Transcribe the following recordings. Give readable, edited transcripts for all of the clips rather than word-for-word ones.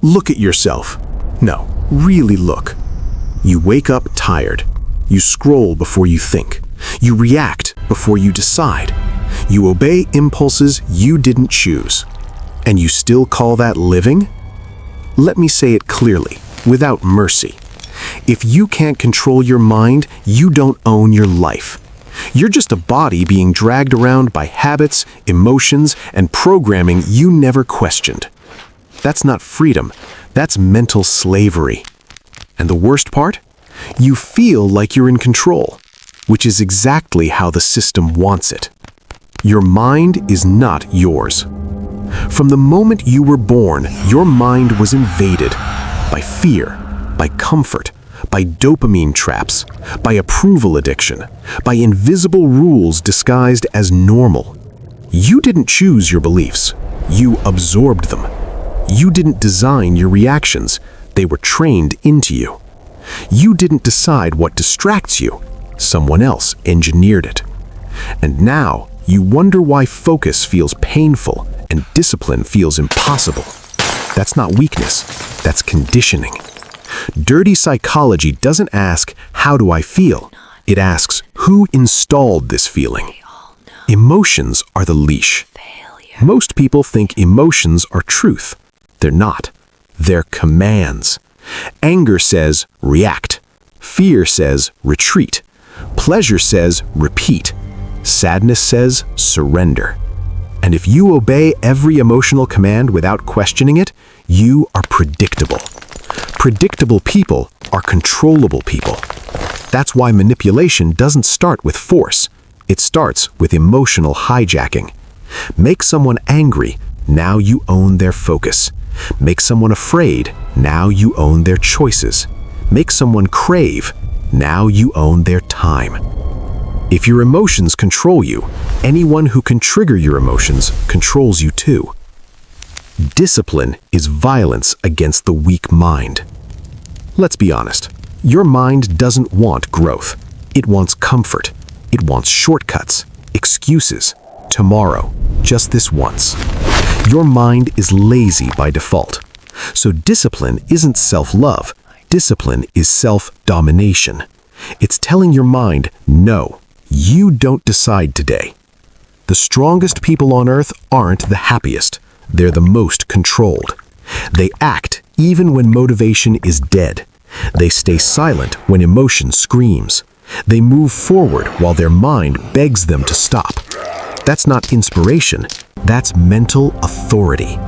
Look at yourself. No, really look. You wake up tired. You scroll before you think. You react before you decide. You obey impulses you didn't choose. And you still call that living? Let me say it clearly, without mercy. If you can't control your mind, you don't own your life. You're just a body being dragged around by habits, emotions, and programming you never questioned. That's not freedom. That's mental slavery. And the worst part? You feel like you're in control, which is exactly how the system wants it. Your mind is not yours. From the moment you were born, your mind was invaded by fear, by comfort, by dopamine traps, by approval addiction, by invisible rules disguised as normal. You didn't choose your beliefs. You absorbed them. You didn't design your reactions. They were trained into you. You didn't decide what distracts you. Someone else engineered it. And now you wonder why focus feels painful and discipline feels impossible. That's not weakness. That's conditioning. Dirty psychology doesn't ask, how do I feel? It asks, who installed this feeling? Emotions are the leash. Most people think emotions are truth. They're not. They're commands. Anger says, react. Fear says, retreat. Pleasure says, repeat. Sadness says, surrender. And if you obey every emotional command without questioning it, you are predictable. Predictable people are controllable people. That's why manipulation doesn't start with force. It starts with emotional hijacking. Make someone angry, now you own their focus. Make someone afraid, now you own their choices. Make someone crave, now you own their time. If your emotions control you, anyone who can trigger your emotions controls you too. Discipline is violence against the weak mind. Let's be honest. Your mind doesn't want growth. It wants comfort. It wants shortcuts, excuses, tomorrow, just this once. Your mind is lazy by default. So discipline isn't self-love. Discipline is self-domination. It's telling your mind, no, you don't decide today. The strongest people on earth aren't the happiest. They're the most controlled. They act even when motivation is dead. They stay silent when emotion screams. They move forward while their mind begs them to stop. That's not inspiration. That's mental authority.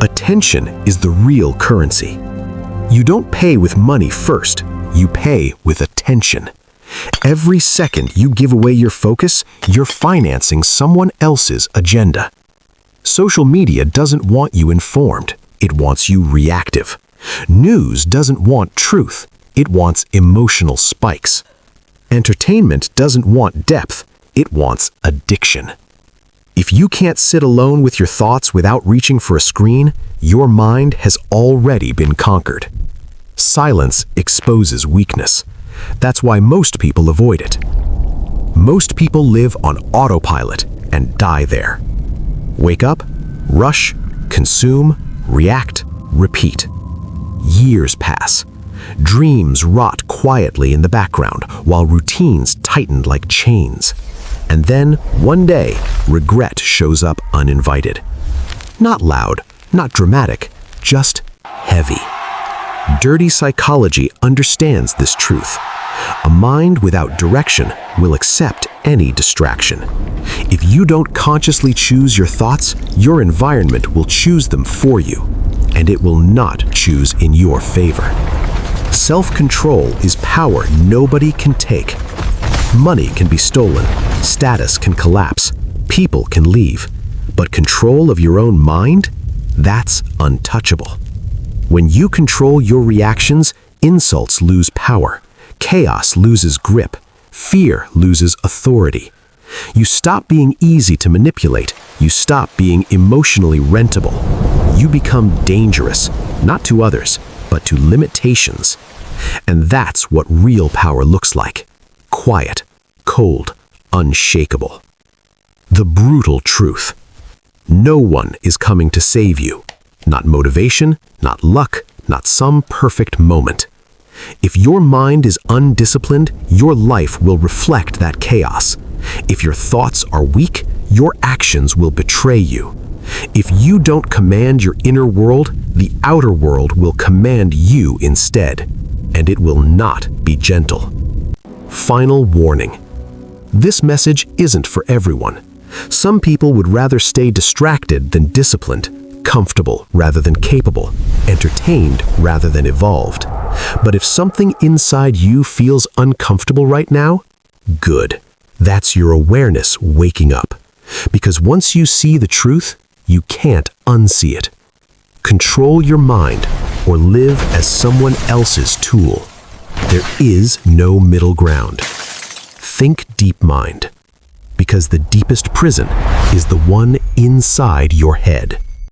Attention is the real currency. You don't pay with money first. You pay with attention. Every second you give away your focus, you're financing someone else's agenda. Social media doesn't want you informed. It wants you reactive. News doesn't want truth. It wants emotional spikes. Entertainment doesn't want depth. It wants addiction. If you can't sit alone with your thoughts without reaching for a screen, your mind has already been conquered. Silence exposes weakness. That's why most people avoid it. Most people live on autopilot and die there. Wake up, rush, consume, react, repeat. Years pass. Dreams rot quietly in the background while routines tighten like chains. And then, one day, regret shows up uninvited. Not loud, not dramatic, just heavy. Dirty psychology understands this truth. A mind without direction will accept any distraction. If you don't consciously choose your thoughts, your environment will choose them for you, and it will not choose in your favor. Self-control is power nobody can take. Money can be stolen, status can collapse, people can leave, but control of your own mind? That's untouchable. When you control your reactions, insults lose power, chaos loses grip, fear loses authority. You stop being easy to manipulate. You stop being emotionally rentable. You become dangerous, not to others, but to limitations. And that's what real power looks like. Quiet, cold, unshakable. The brutal truth. No one is coming to save you. Not motivation, not luck, not some perfect moment. If your mind is undisciplined, your life will reflect that chaos. If your thoughts are weak, your actions will betray you. If you don't command your inner world, the outer world will command you instead, and it will not be gentle. Final warning. This message isn't for everyone. Some people would rather stay distracted than disciplined, comfortable rather than capable, entertained rather than evolved. But if something inside you feels uncomfortable right now, good. That's your awareness waking up. Because once you see the truth, you can't unsee it. Control your mind or live as someone else's tool. There is no middle ground. Think deep mind, because the deepest prison is the one inside your head.